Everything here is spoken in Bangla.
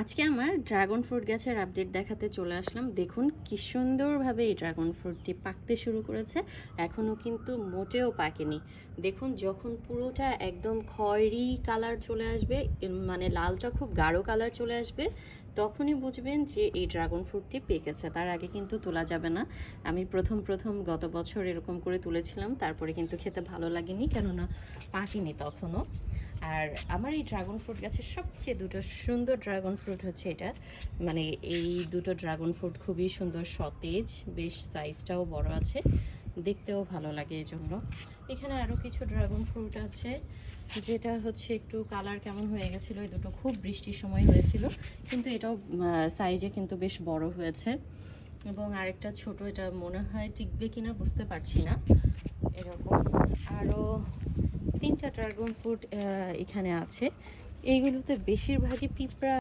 আজকে আমার ড্রাগন ফ্রুট গাছের আপডেট দেখাতে চলে আসলাম। দেখুন কি সুন্দরভাবে এই ড্রাগন ফ্রুটটি পাকতে শুরু করেছে। এখনও কিন্তু মোটেও পাকেনি। দেখুন যখন পুরোটা একদম খয়েরি কালার চলে আসবে, মানে লালটা খুব গাঢ় কালার চলে আসবে, তখনই বুঝবেন যে এই ড্রাগন ফ্রুটটি পেকেছে। তার আগে কিন্তু তোলা যাবে না। আমি প্রথম গত বছর এরকম করে তুলেছিলাম, তারপরে কিন্তু খেতে ভালো লাগেনি, কেননা পাকেনি তখনও। আর আমার এই ড্রাগন ফ্রুট গাছের সবচেয়ে দুটো সুন্দর ড্রাগন ফ্রুট হচ্ছে এটা, মানে এই দুটো ড্রাগন ফ্রুট খুবই সুন্দর, সতেজ, বেশ সাইজটাও বড় আছে, দেখতেও ভালো লাগে এই জন্য। এখানে আরও কিছু ড্রাগন ফ্রুট আছে, যেটা হচ্ছে একটু কালার কেমন হয়ে গেছিলো, এই দুটো খুব বৃষ্টির সময় হয়েছিল, কিন্তু এটাও সাইজে কিন্তু বেশ বড় হয়েছে। এবং আরেকটা ছোট, এটা মনে হয় টিকবে কিনা বুঝতে পারছি না। এরকম আরও 3টা ড্রাগন ফ্রুট এখানে আছে। এইগুলোতে বেশিরভাগই পিঁপড়া